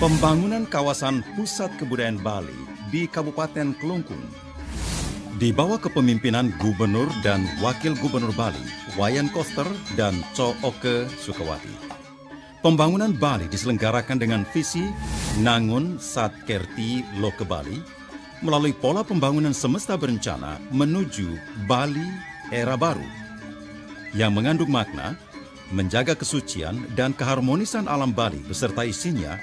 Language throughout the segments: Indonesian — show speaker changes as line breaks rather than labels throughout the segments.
Pembangunan kawasan pusat kebudayaan Bali di Kabupaten Kelungkung di bawah kepemimpinan Gubernur dan Wakil Gubernur Bali, Wayan Koster dan Cho Oke Sukawati. Pembangunan Bali diselenggarakan dengan visi Nangun Satkerti Loke Bali melalui pola pembangunan semesta berencana menuju Bali era baru yang mengandung makna menjaga kesucian dan keharmonisan alam Bali beserta isinya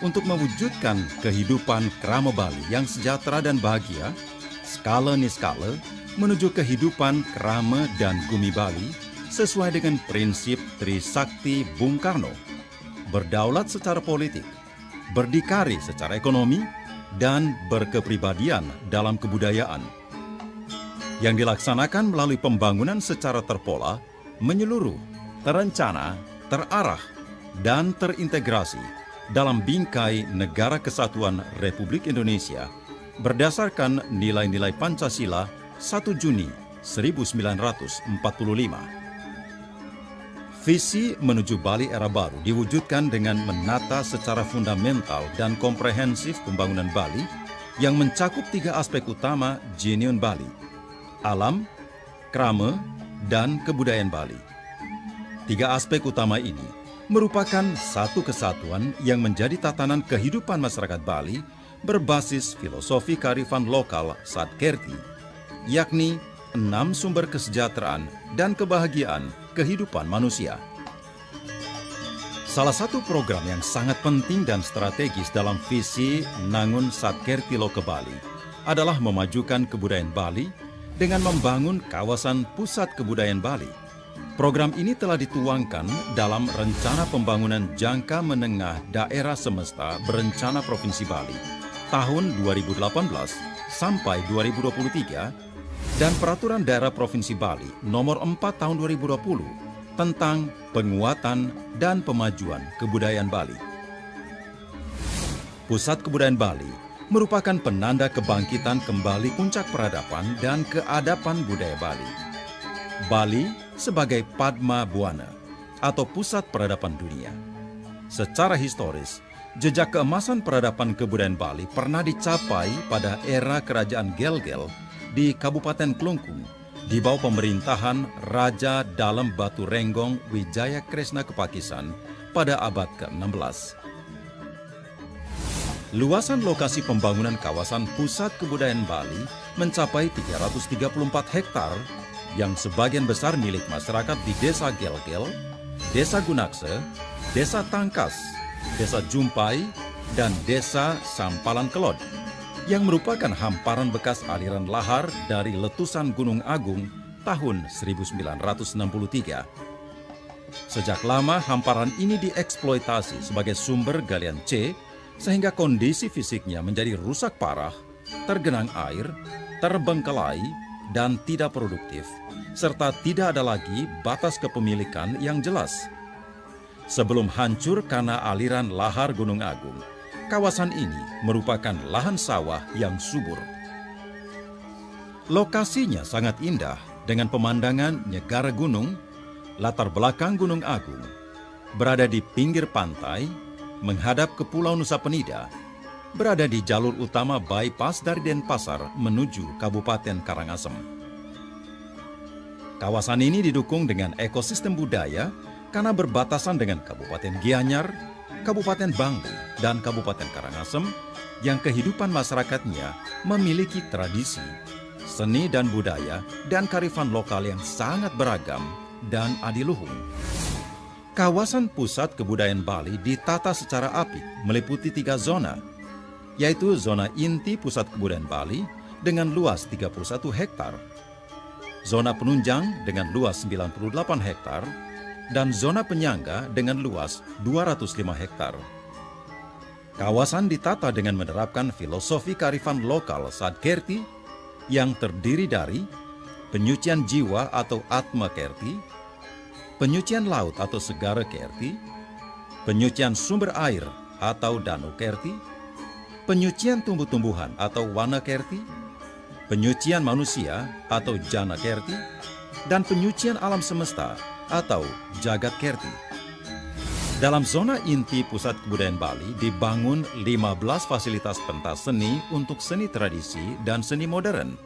untuk mewujudkan kehidupan krama Bali yang sejahtera dan bahagia, skala niskala, menuju kehidupan krama dan gumi Bali sesuai dengan prinsip Trisakti Bung Karno, berdaulat secara politik, berdikari secara ekonomi, dan berkepribadian dalam kebudayaan. Yang dilaksanakan melalui pembangunan secara terpola, menyeluruh, terencana, terarah, dan terintegrasi dalam bingkai Negara Kesatuan Republik Indonesia berdasarkan nilai-nilai Pancasila 1 Juni 1945. Visi menuju Bali era baru diwujudkan dengan menata secara fundamental dan komprehensif pembangunan Bali yang mencakup 3 aspek utama Geneon Bali: alam, krama, dan kebudayaan Bali. 3 aspek utama ini merupakan satu kesatuan yang menjadi tatanan kehidupan masyarakat Bali berbasis filosofi kearifan lokal Satkerti, yakni 6 sumber kesejahteraan dan kebahagiaan kehidupan manusia. Salah satu program yang sangat penting dan strategis dalam visi Nangun Satkerti Loke Bali adalah memajukan kebudayaan Bali dengan membangun kawasan pusat kebudayaan Bali. Program ini telah dituangkan dalam Rencana Pembangunan Jangka Menengah Daerah Semesta Berencana Provinsi Bali tahun 2018 sampai 2023 dan Peraturan Daerah Provinsi Bali Nomor 4 Tahun 2020 tentang penguatan dan pemajuan kebudayaan Bali. Pusat Kebudayaan Bali merupakan penanda kebangkitan kembali puncak peradaban dan keadapan budaya Bali. Bali sebagai Padma Buana atau pusat peradaban dunia. Secara historis, jejak keemasan peradaban kebudayaan Bali pernah dicapai pada era Kerajaan Gel-Gel di Kabupaten Kelungkung di bawah pemerintahan Raja Dalem Batu Renggong Wijaya Kresna Kepakisan pada abad ke-16. Luasan lokasi pembangunan kawasan pusat kebudayaan Bali mencapai 334 hektar yang sebagian besar milik masyarakat di Desa Gel-Gel, Desa Gunakse, Desa Tangkas, Desa Jumpai, dan Desa Sampalan Kelod, yang merupakan hamparan bekas aliran lahar dari letusan Gunung Agung tahun 1963. Sejak lama hamparan ini dieksploitasi sebagai sumber galian C, sehingga kondisi fisiknya menjadi rusak parah, tergenang air, terbengkelai, dan tidak produktif, serta tidak ada lagi batas kepemilikan yang jelas. Sebelum hancur karena aliran lahar Gunung Agung, kawasan ini merupakan lahan sawah yang subur. Lokasinya sangat indah dengan pemandangan Nyegara Gunung, latar belakang Gunung Agung, berada di pinggir pantai, menghadap ke Pulau Nusa Penida, berada di jalur utama bypass dari Denpasar menuju Kabupaten Karangasem. Kawasan ini didukung dengan ekosistem budaya karena berbatasan dengan Kabupaten Gianyar, Kabupaten Bangli, dan Kabupaten Karangasem yang kehidupan masyarakatnya memiliki tradisi, seni dan budaya, dan kearifan lokal yang sangat beragam dan adiluhung. Kawasan pusat kebudayaan Bali ditata secara apik meliputi 3 zona, yaitu zona inti pusat kebudayaan Bali dengan luas 31 hektar, zona penunjang dengan luas 98 hektar, dan zona penyangga dengan luas 205 hektar. Kawasan ditata dengan menerapkan filosofi kearifan lokal Sadkerti yang terdiri dari penyucian jiwa atau Atma Kerti, penyucian laut atau Segara Kerti, penyucian sumber air atau Danu Kerti, penyucian tumbuh-tumbuhan atau Wana Kerti, penyucian manusia atau Jana Kerti, dan penyucian alam semesta atau Jagat Kerti. Dalam zona inti pusat kebudayaan Bali dibangun 15 fasilitas pentas seni untuk seni tradisi dan seni modern.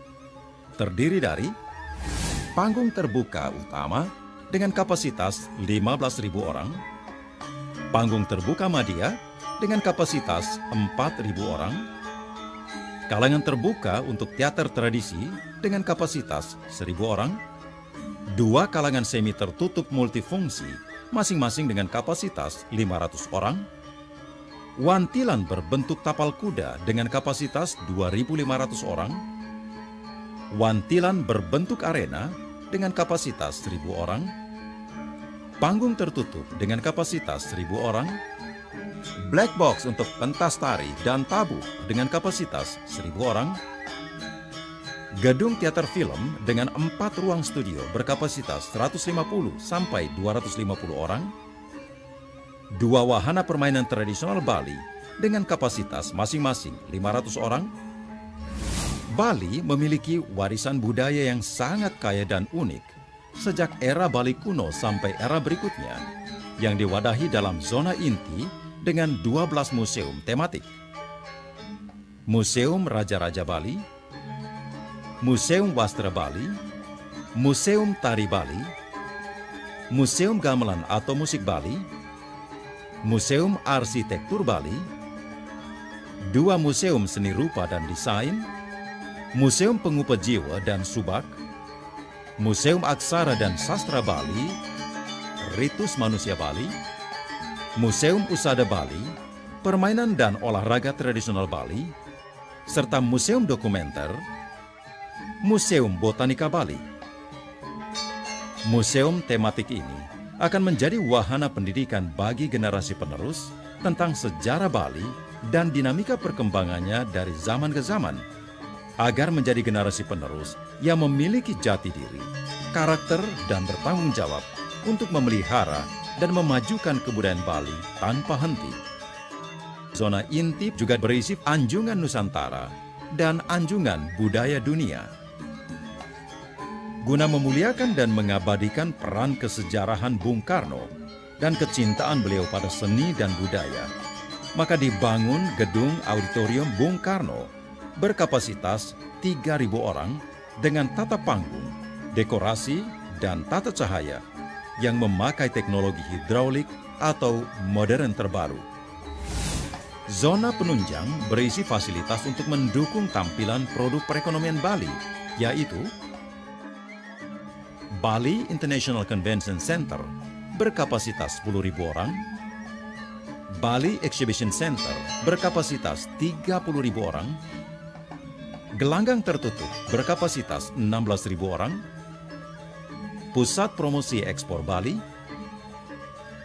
Terdiri dari panggung terbuka utama dengan kapasitas 15.000 orang, panggung terbuka media dengan kapasitas 4.000 orang, kalangan terbuka untuk teater tradisi dengan kapasitas 1.000 orang, 2 kalangan semi tertutup multifungsi masing-masing dengan kapasitas 500 orang, wantilan berbentuk tapal kuda dengan kapasitas 2.500 orang, wantilan berbentuk arena dengan kapasitas 1.000 orang, panggung tertutup dengan kapasitas 1.000 orang, black box untuk pentas tari dan tabuh dengan kapasitas 1.000 orang, gedung teater film dengan 4 ruang studio berkapasitas 150 sampai 250 orang, 2 wahana permainan tradisional Bali dengan kapasitas masing-masing 500 orang. Bali memiliki warisan budaya yang sangat kaya dan unik sejak era Bali kuno sampai era berikutnya yang diwadahi dalam zona inti dengan 12 museum tematik. Museum Raja-Raja Bali, Museum Wastra Bali, Museum Tari Bali, Museum Gamelan atau Musik Bali, Museum Arsitektur Bali, 2 Museum Seni Rupa dan Desain, Museum Pengupa Jiwa dan Subak, Museum Aksara dan Sastra Bali, Ritus Manusia Bali, Museum Pusada Bali, Permainan dan Olahraga Tradisional Bali, serta Museum Dokumenter, Museum Botanika Bali. Museum tematik ini akan menjadi wahana pendidikan bagi generasi penerus tentang sejarah Bali dan dinamika perkembangannya dari zaman ke zaman, agar menjadi generasi penerus yang memiliki jati diri, karakter, dan bertanggung jawab untuk memelihara dan memajukan kebudayaan Bali tanpa henti. Zona inti juga berisi Anjungan Nusantara dan Anjungan Budaya Dunia. Guna memuliakan dan mengabadikan peran kesejarahan Bung Karno dan kecintaan beliau pada seni dan budaya, maka dibangun gedung auditorium Bung Karno berkapasitas 3.000 orang dengan tata panggung, dekorasi, dan tata cahaya yang memakai teknologi hidraulik atau modern terbaru. Zona penunjang berisi fasilitas untuk mendukung tampilan produk perekonomian Bali, yaitu Bali International Convention Center berkapasitas 10.000 orang, Bali Exhibition Center berkapasitas 30.000 orang, gelanggang tertutup berkapasitas 16.000 orang, Pusat Promosi Ekspor Bali.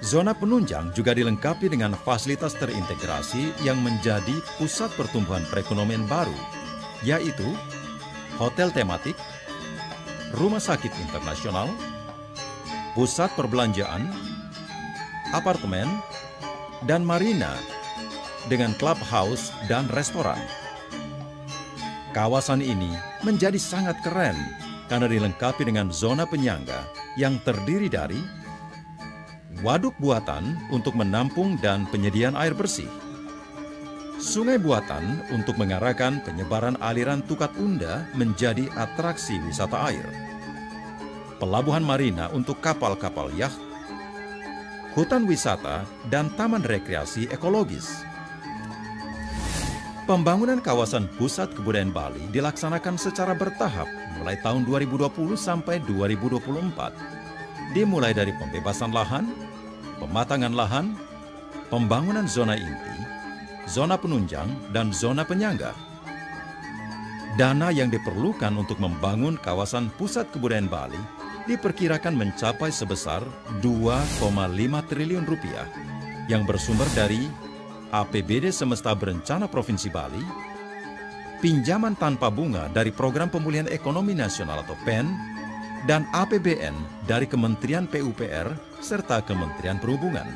Zona penunjang juga dilengkapi dengan fasilitas terintegrasi yang menjadi pusat pertumbuhan perekonomian baru, yaitu hotel tematik, rumah sakit internasional, pusat perbelanjaan, apartemen, dan marina dengan clubhouse dan restoran. Kawasan ini menjadi sangat keren karena dilengkapi dengan zona penyangga yang terdiri dari waduk buatan untuk menampung dan penyediaan air bersih, sungai buatan untuk mengarahkan penyebaran aliran Tukat Unda menjadi atraksi wisata air, pelabuhan marina untuk kapal-kapal yacht, hutan wisata, dan taman rekreasi ekologis. Pembangunan kawasan pusat kebudayaan Bali dilaksanakan secara bertahap mulai tahun 2020 sampai 2024. Dimulai dari pembebasan lahan, pematangan lahan, pembangunan zona inti, zona penunjang, dan zona penyangga. Dana yang diperlukan untuk membangun kawasan pusat kebudayaan Bali diperkirakan mencapai sebesar 2,5 triliun rupiah yang bersumber dari APBD Semesta Berencana Provinsi Bali, pinjaman tanpa bunga dari Program Pemulihan Ekonomi Nasional atau PEN, dan APBN dari Kementerian PUPR serta Kementerian Perhubungan.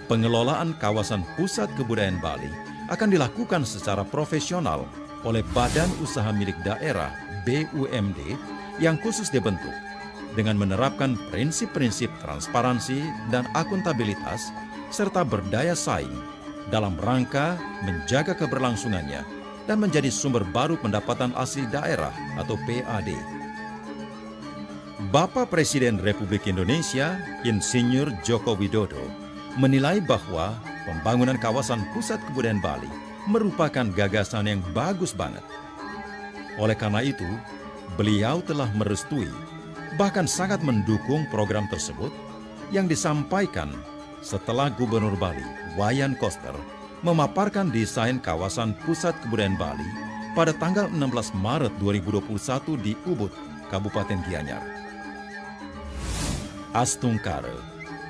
Pengelolaan kawasan pusat kebudayaan Bali akan dilakukan secara profesional oleh Badan Usaha Milik Daerah BUMD yang khusus dibentuk dengan menerapkan prinsip-prinsip transparansi dan akuntabilitas serta berdaya saing dalam rangka menjaga keberlangsungannya dan menjadi sumber baru pendapatan asli daerah atau PAD. Bapak Presiden Republik Indonesia, Insinyur Joko Widodo, menilai bahwa pembangunan kawasan pusat kebudayaan Bali merupakan gagasan yang bagus banget. Oleh karena itu, beliau telah merestui, bahkan sangat mendukung program tersebut yang disampaikan setelah Gubernur Bali, Wayan Koster, memaparkan desain kawasan pusat kebudayaan Bali pada tanggal 16 Maret 2021 di Ubud, Kabupaten Gianyar. Astungkare,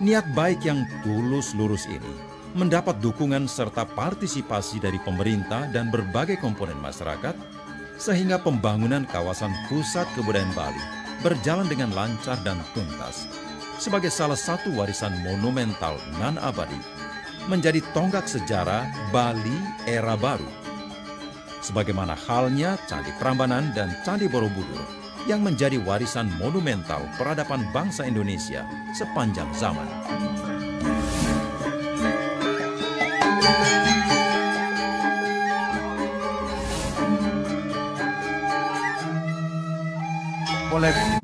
niat baik yang tulus lurus ini mendapat dukungan serta partisipasi dari pemerintah dan berbagai komponen masyarakat, sehingga pembangunan kawasan pusat kebudayaan Bali berjalan dengan lancar dan tuntas sebagai salah satu warisan monumental nan abadi, menjadi tonggak sejarah Bali era baru. Sebagaimana halnya Candi Prambanan dan Candi Borobudur yang menjadi warisan monumental peradaban bangsa Indonesia sepanjang zaman.
Oleh